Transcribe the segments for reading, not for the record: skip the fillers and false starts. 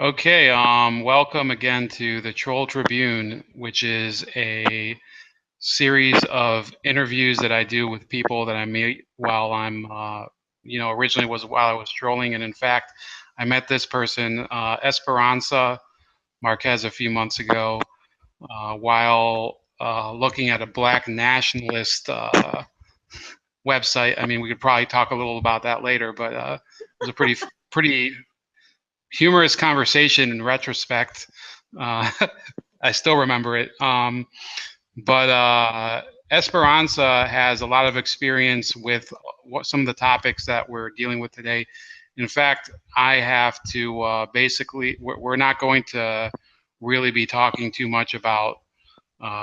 Okay, welcome again to the Troll Tribune, which is a series of interviews that I do with people that I meet while I'm, originally was while I was trolling. And in fact, I met this person, Esperanza Marquez, a few months ago while looking at a black nationalist website. I mean, we could probably talk a little about that later, but it was a pretty humorous conversation in retrospect. Uh, I still remember it. But Esperanza has a lot of experience with some of the topics that we're dealing with today. In fact, I have to basically, we're not going to really be talking too much about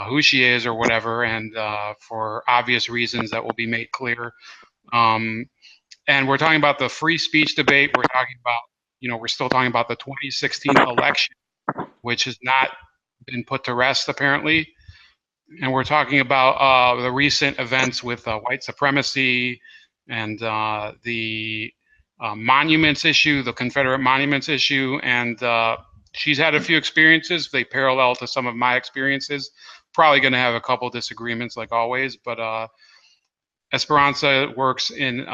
who she is or whatever, and for obvious reasons that will be made clear. Um, and we're talking about the free speech debate. We're talking about, we're still talking about the 2016 election, which has not been put to rest apparently. And we're talking about the recent events with white supremacy and the monuments issue, the Confederate monuments issue. And she's had a few experiences. They parallel to some of my experiences. Probably going to have a couple disagreements like always, but Esperanza works in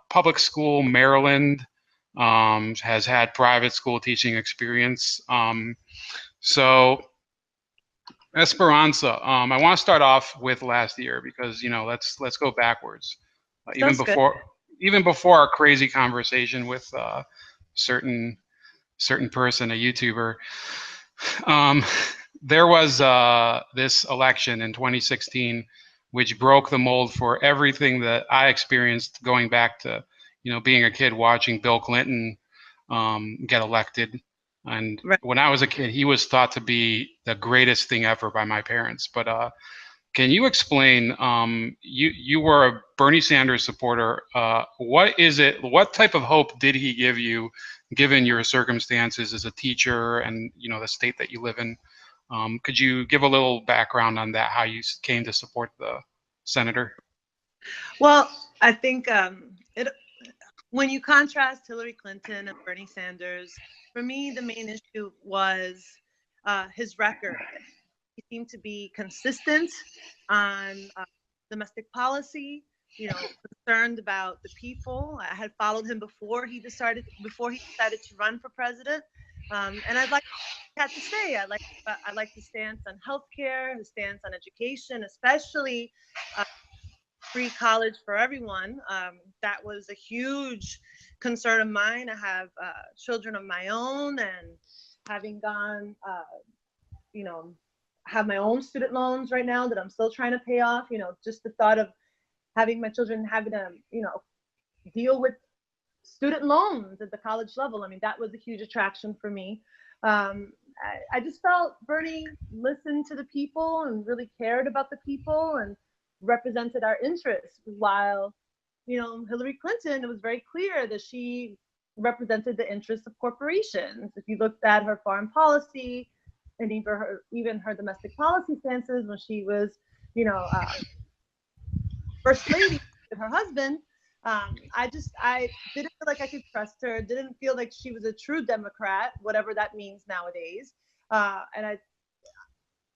public school, Maryland, has had private school teaching experience. So Esperanza, I want to start off with last year because let's go backwards. Even Sounds good. before our crazy conversation with certain person, a YouTuber, um, there was this election in 2016, which broke the mold for everything that I experienced going back to being a kid watching Bill Clinton get elected. And Right. when I was a kid, he was thought to be the greatest thing ever by my parents. But can you explain? You were a Bernie Sanders supporter. What is it? What type of hope did he give you, given your circumstances as a teacher and the state that you live in? Could you give a little background on that? How you came to support the senator? Well, I think it when you contrast Hillary Clinton and Bernie Sanders, for me, the main issue was his record. He seemed to be consistent on domestic policy. Concerned about the people. I had followed him before he decided to run for president, and had to say I like his stance on healthcare, his stance on education, especially free college for everyone. That was a huge concern of mine. I have children of my own, and having gone, you know, have my own student loans right now that I'm still trying to pay off. Just the thought of having my children having to, deal with student loans at the college level. I mean, that was a huge attraction for me. I just felt Bernie listened to the people and really cared about the people and represented our interests, while Hillary Clinton, it was very clear that she represented the interests of corporations. If you looked at her foreign policy and even her domestic policy stances when she was first lady with her husband, I didn't feel like I could trust her. Didn't feel like she was a true Democrat, whatever that means nowadays.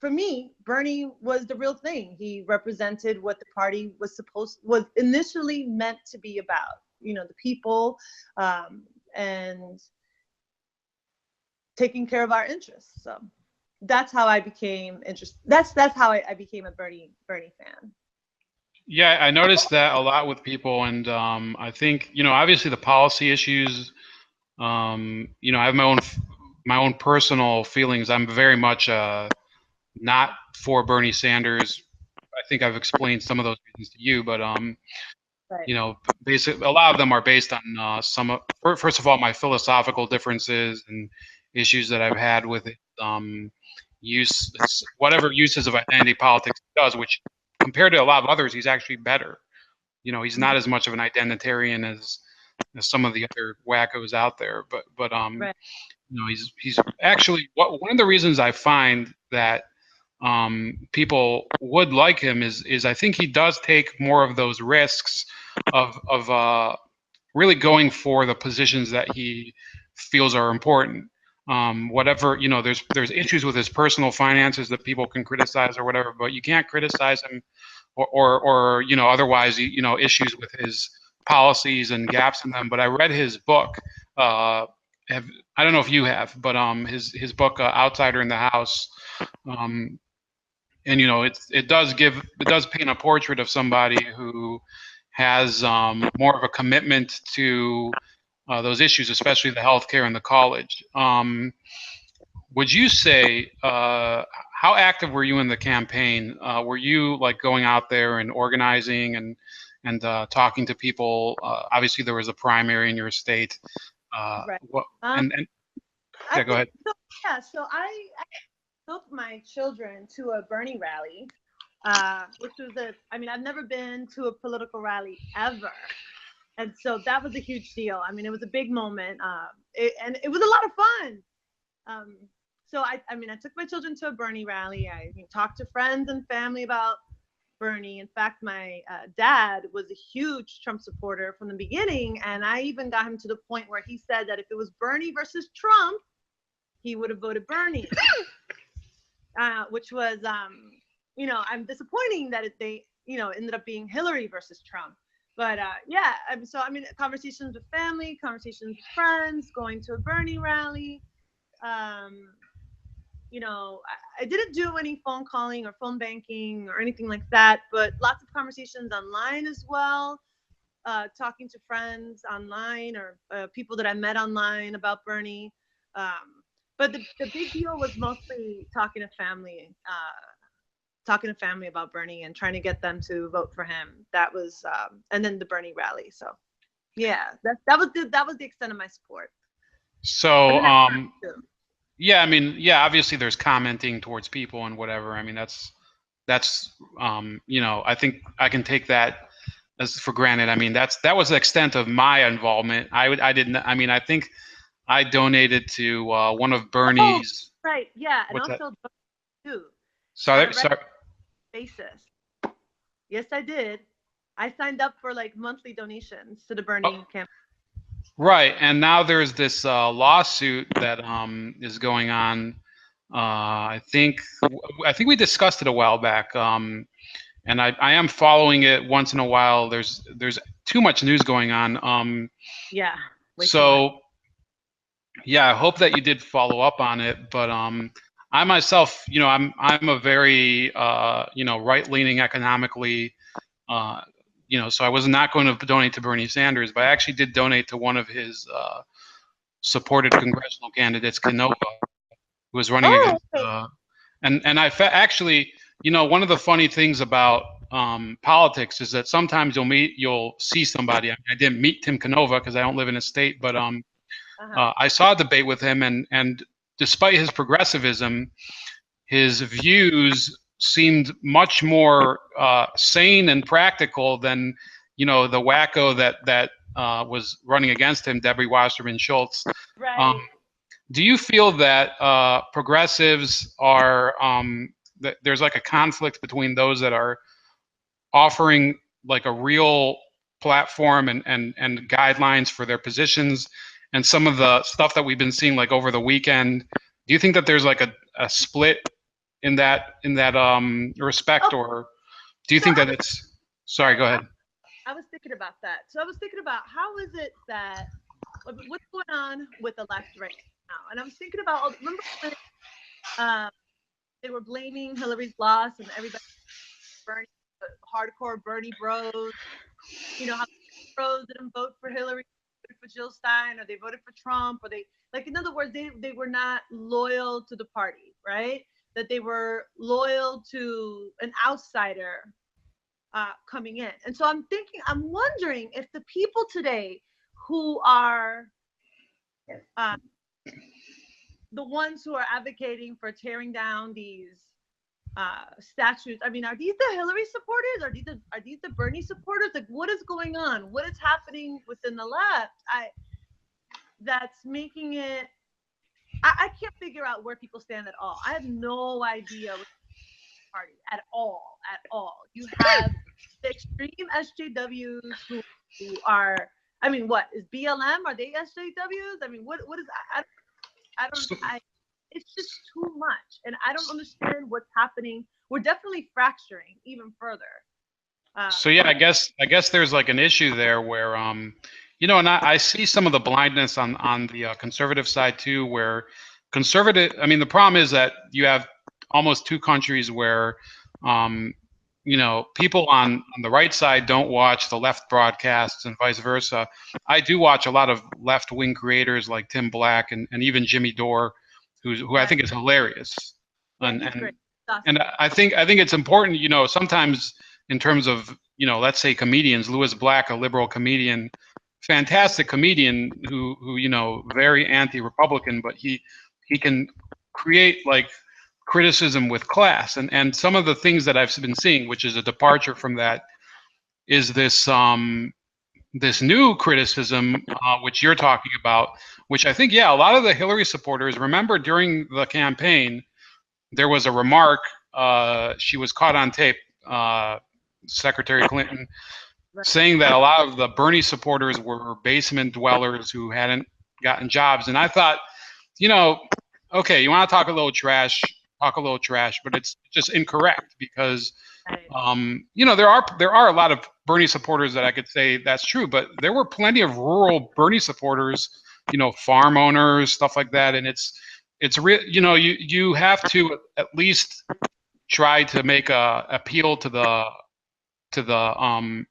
For me, Bernie was the real thing. He represented what the party was initially meant to be about. The people, and taking care of our interests. So that's how I became interested. That's how I became a Bernie fan. Yeah, I noticed that a lot with people, and I think obviously the policy issues. I have my own personal feelings. I'm very much not for Bernie Sanders. I think I've explained some of those reasons to you, but Right. basically a lot of them are based on first of all, my philosophical differences and issues that I've had with it. Whatever uses of identity politics he does, which compared to a lot of others, he's actually better. He's not as much of an identitarian as some of the other wackos out there, but Right. he's actually one of the reasons I find that people would like him is I think he does take more of those risks of really going for the positions that he feels are important. whatever, there's issues with his personal finances that people can criticize or whatever, but you can't criticize him or otherwise, issues with his policies and gaps in them. But I read his book. Have I don't know if you have, but his book, Outsider in the House. And it does paint a portrait of somebody who has more of a commitment to those issues, especially the healthcare and the college. Would you say, how active were you in the campaign? Were you like going out there and organizing and talking to people? Obviously, there was a primary in your state. Right. What, Um, and I yeah, go think ahead. so. Yeah. So I took my children to a Bernie rally, which was I mean, I've never been to a political rally ever. And so that was a huge deal. I mean, it was a big moment. And it was a lot of fun. Um, so I mean, I took my children to a Bernie rally. I talked to friends and family about Bernie. In fact, my dad was a huge Trump supporter from the beginning. And I even got him to the point where he said that if it was Bernie versus Trump, he would have voted Bernie, which was, I'm disappointing that they, ended up being Hillary versus Trump. But yeah, so I mean, conversations with family, conversations with friends, going to a Bernie rally. Um, I didn't do any phone calling or phone banking or anything like that, but lots of conversations online as well, talking to friends online or people that I met online about Bernie. But the big deal was mostly talking to family about Bernie and trying to get them to vote for him. That was, and then the Bernie rally. So yeah, that was the extent of my support. So, Yeah, I mean, yeah, obviously there's commenting towards people and whatever. I mean, that's I think I can take that as for granted. I mean, that was the extent of my involvement. I didn't. I mean, I think I donated to one of Bernie's. Oh, right. Yeah, and What's that? also too on a Sorry, regular sorry. basis. Yes, I did. I signed up for like monthly donations to the Bernie Oh, campaign. right, and now there's this lawsuit that is going on. I think we discussed it a while back. And I am following it once in a while. There's too much news going on. Yeah, way too much. So yeah, I hope that you did follow up on it. But I myself, I'm a very right-leaning economically. Uh, so I was not going to donate to Bernie Sanders, but I actually did donate to one of his supported congressional candidates, Canova, who was running Oh, against. okay. And actually, one of the funny things about politics is that sometimes you'll see somebody. I mean, I didn't meet Tim Canova because I don't live in a state, but I saw a debate with him, and despite his progressivism, his views seemed much more sane and practical than the wacko that was running against him, Debbie Wasserman Schultz. Um, Right. do you feel that progressives are that there's like a conflict between those that are offering like a real platform and guidelines for their positions and some of the stuff that we've been seeing like over the weekend? Do you think that there's like a split in that respect, Oh, or do you so think that it's sorry, go ahead. I was thinking about that. So I was thinking about how is it that what's going on with the left right now, and I was thinking about remember when um, they were blaming Hillary's loss and everybody Bernie, hardcore Bernie bros. How bros didn't vote for Hillary, voted for Jill Stein, or they voted for Trump, or they like in other words, they were not loyal to the party, right? That they were loyal to an outsider coming in. And so I'm wondering if the people today who are uh, the ones who are advocating for tearing down these statues. I mean, are these the Hillary supporters? Are these the Bernie supporters? Like, what is going on? What is happening within the left? That's making it. I can't figure out where people stand at all. I have no idea what party at all. At all. You have the extreme SJWs who are. I mean, what is BLM? Are they SJWs? I mean, what is? It's just too much, and I don't understand what's happening. We're definitely fracturing even further. So yeah, I guess there's like an issue there where and I see some of the blindness on the conservative side too, where I mean, the problem is that you have almost two countries where people on the right side don't watch the left broadcasts and vice versa. I do watch a lot of left-wing creators like Tim Black and even Jimmy Dore, who I think is hilarious. Yeah, and he's and great. Awesome. and I think it's important, sometimes in terms of, let's say comedians, Louis Black, a liberal comedian, fantastic comedian who very anti-Republican, but he can create like criticism with class, and some of the things that I've been seeing, which is a departure from that, is this new criticism, which you're talking about, which I think, yeah, a lot of the Hillary supporters remember during the campaign. There was a remark. She was caught on tape, Secretary Clinton, Right. saying that a lot of the Bernie supporters were basement dwellers who hadn't gotten jobs. And I thought, okay, you want to talk a little trash, but it's just incorrect because, there are a lot of Bernie supporters that I could say that's true, but there were plenty of rural Bernie supporters, farm owners, stuff like that, and it's real. You have to at least try to make a appeal to the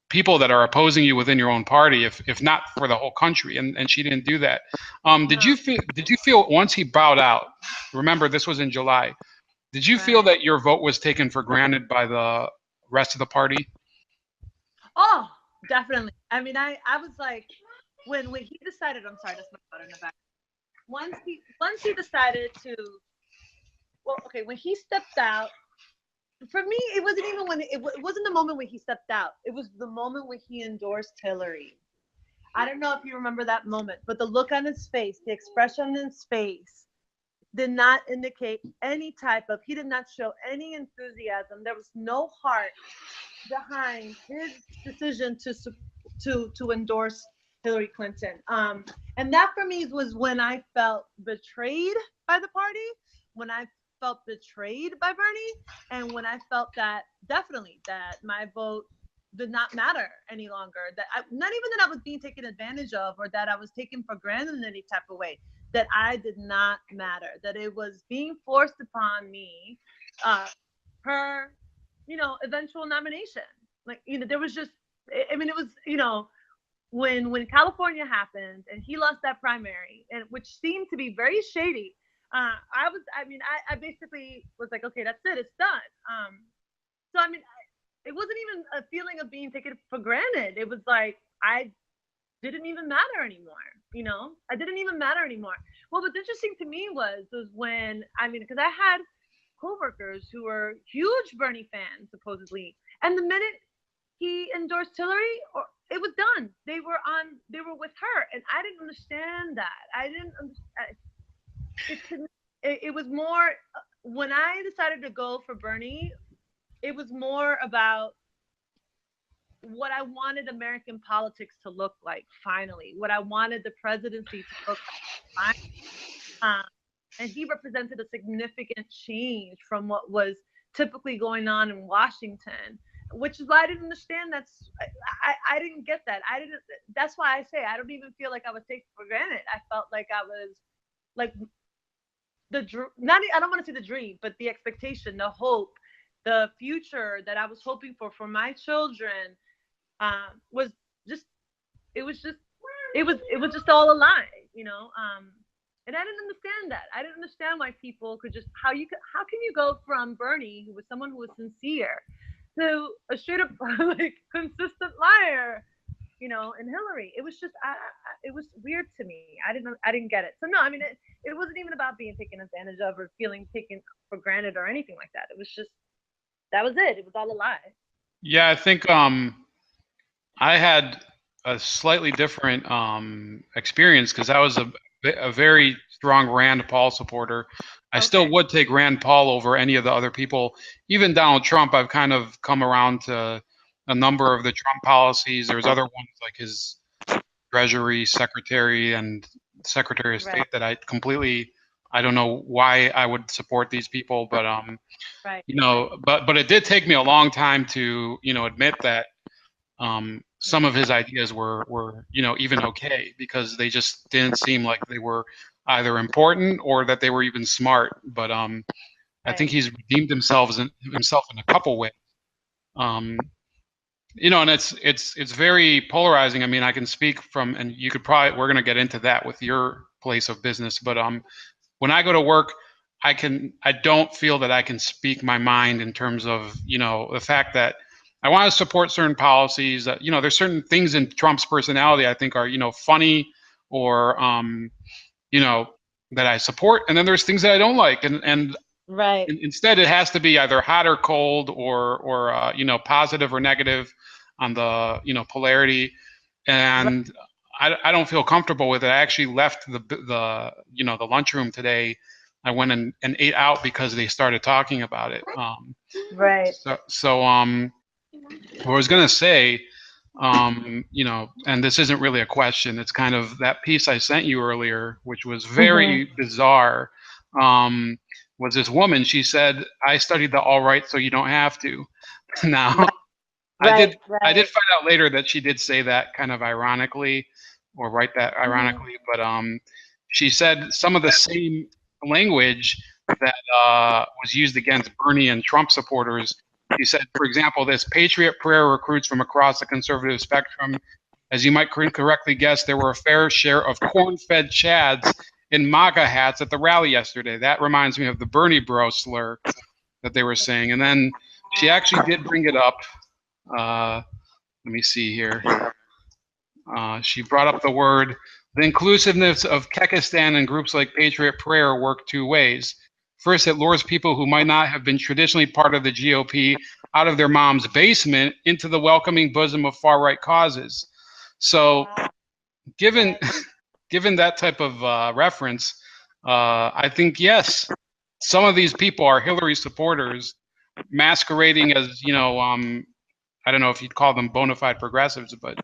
people that are opposing you within your own party, if not for the whole country. And she didn't do that. Did you feel once he bowed out? Remember, this was in July. Did you feel that your vote was taken for granted by the rest of the party? Oh, definitely. I mean, I was like, when he decided. I'm sorry, that's my daughter in the back. Once he decided to, well, okay, when he stepped out, for me, it wasn't even it wasn't the moment when he stepped out. It was the moment when he endorsed Hillary. I don't know if you remember that moment, but the look on his face, the expression on his face, did not indicate any type of. He did not show any enthusiasm. There was no heart behind his decision to endorse Hillary Clinton. And that for me was when I felt betrayed by the party, when I felt betrayed by Bernie, and when I felt that definitely that my vote did not matter any longer. That not even that I was being taken advantage of or that I was taken for granted in any type of way. That I did not matter. That it was being forced upon me, per, eventual nomination. Like, there was just, I mean, it was, when California happened and he lost that primary, and which seemed to be very shady. I basically was like, okay, that's it, it's done. So I mean, it wasn't even a feeling of being taken for granted. It was like I didn't even matter anymore. I didn't even matter anymore. What was interesting to me was when, because I had coworkers who were huge Bernie fans, supposedly, and the minute he endorsed Hillary, it was done. They were with her, and I didn't understand that. I didn't understand. It was more when I decided to go for Bernie. It was more about what I wanted American politics to look like. Finally, what I wanted the presidency to look like. And he represented a significant change from what was typically going on in Washington, which is why I didn't understand. I didn't get that. That's why I say I don't even feel like I was taken for granted. I felt like I was like I don't want to say the dream, but the expectation, the hope, the future that I was hoping for my children, was just, it was just all a lie, and I didn't understand that. I didn't understand why people could just, how can you go from Bernie, who was someone who was sincere, to a straight up like consistent liar, and Hillary. It was just, it was weird to me. I didn't get it. So no, it wasn't even about being taken advantage of or feeling taken for granted or anything like that. It was just, that was it. It was all a lie. Yeah, I think I had a slightly different experience because I was a very strong Rand Paul supporter. I still would take Rand Paul over any of the other people. Even Donald Trump, I've kind of come around to a number of the Trump policies. There's other ones like his Treasury Secretary and Secretary of State that I completely I don't know why I would support these people, but Right. but it did take me a long time to admit that some of his ideas were even okay, because they just didn't seem like they were either important or that they were even smart. But I think Right. he's redeemed himself in a couple ways. Um, and it's very polarizing. I mean, I can speak from, and you could probably, we're going to get into that with your place of business, but when I go to work, I don't feel that I can speak my mind in terms of, the fact that I want to support certain policies. That, there's certain things in Trump's personality I think are, funny, or, you know, that I support. And then there's things that I don't like. And Right. instead it has to be either hot or cold, or positive or negative on the, polarity. Right. And I don't feel comfortable with it. I actually left the lunchroom today. I went and ate out because they started talking about it. Right. So what I was gonna say, and this isn't really a question. It's kind of that piece I sent you earlier, which was Mm-hmm. very bizarre. Um, was this woman? She said, "I studied the all right, so you don't have to." Now, I Right. did I did Right. find out later that she did say that kind of ironically, or write that Mm-hmm. ironically, but she said some of the same language that was used against Bernie and Trump supporters. She said, for example, this patriot prayer recruits from across the conservative spectrum. As you might correctly guess, there were a fair share of corn-fed chads in MAGA hats at the rally yesterday. That reminds me of the Bernie bro slur that they were saying. And then she actually did bring it up. Let me see here. She brought up the word, the inclusiveness of Kekistan and groups like Patriot Prayer work two ways. First, it lures people who might not have been traditionally part of the GOP out of their mom's basement into the welcoming bosom of far-right causes. So, given Right. given that type of reference, I think yes, some of these people are Hillary supporters masquerading as, I don't know if you'd call them bona fide progressives, but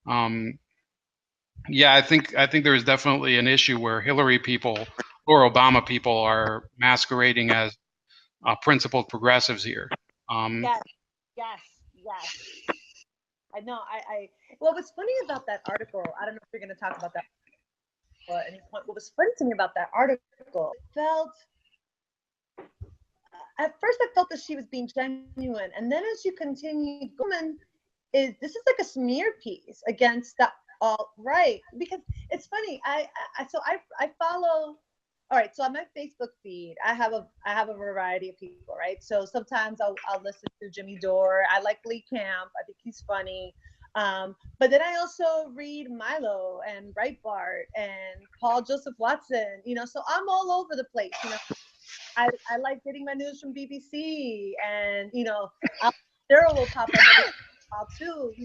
um, yeah, I think there's definitely an issue where Hillary people or Obama people are masquerading as principled progressives here. Um, Yes. Yes. Yes. I know. What was funny about that article, I don't know if you're going to talk about that at any point. What was funny to me about that article, at first I felt that she was being genuine. And then as you continued, woman, this is like a smear piece against the alt right, because it's funny. I follow. All right, so on my Facebook feed, I have a variety of people, right? So sometimes I'll listen to Jimmy Dore. I like Lee Camp. I think he's funny. But then I also read Milo and Breitbart and Paul Joseph Watson. So I'm all over the place. I like getting my news from BBC, and Daryl will pop up every while too.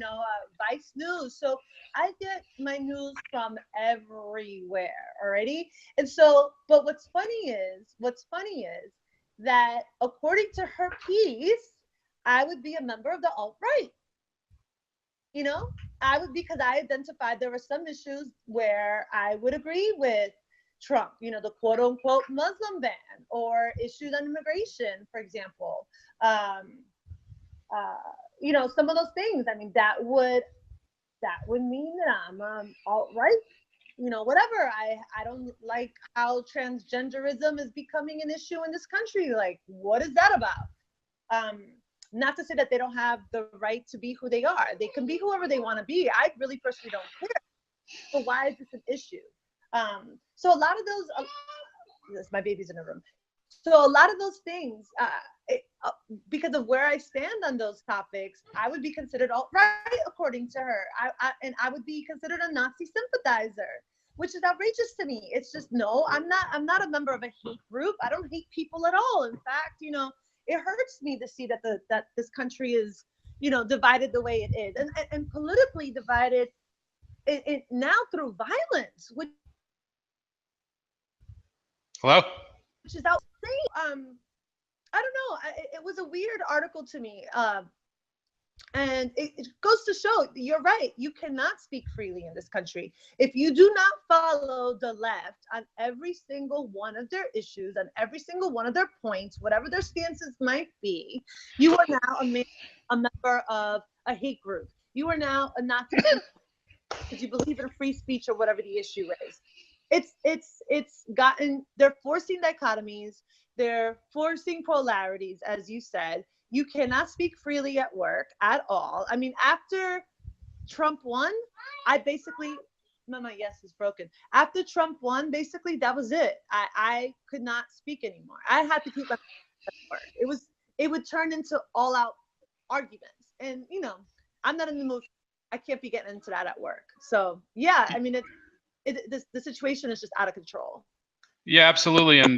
Vice News. So I get my news from everywhere already. And so, but what's funny is that according to her piece, I would be a member of the alt right. You know, I would, because I identified there were some issues where I would agree with Trump, the quote unquote Muslim ban, or issues on immigration, for example. Um, some of those things. I mean, that would mean that I'm alt right. Whatever. I don't like how transgenderism is becoming an issue in this country. Like, what is that about? Um, Not to say that they don't have the right to be who they are. They can be whoever they want to be. I really personally don't care. So why is this an issue? So a lot of those, yes, my baby's in a room. So a lot of those things, because of where I stand on those topics, I would be considered alt right according to her. And I would be considered a Nazi sympathizer, which is outrageous to me. It's just, no, I'm not. I'm not a member of a hate group. I don't hate people at all. In fact, it hurts me to see that this country is, divided the way it is, and politically divided it now through violence, which Hello? is outsane. I don't know. It was a weird article to me. And it goes to show, you're right, you cannot speak freely in this country. If you do not follow the left on every single one of their issues, on every single one of their points, whatever their stances might be, you are now a member of a hate group. You are now a Nazi because you believe in free speech or whatever the issue is. They're forcing dichotomies, they're forcing polarities, as you said. You cannot speak freely at work at all. I mean, after Trump won, I basically, my yes is broken. After Trump won, basically that was it. I could not speak anymore. I had to keep my at work. It would turn into all out arguments, and I'm not in the mood. I can't be getting into that at work. So yeah, I mean, the situation is just out of control. Yeah, absolutely. And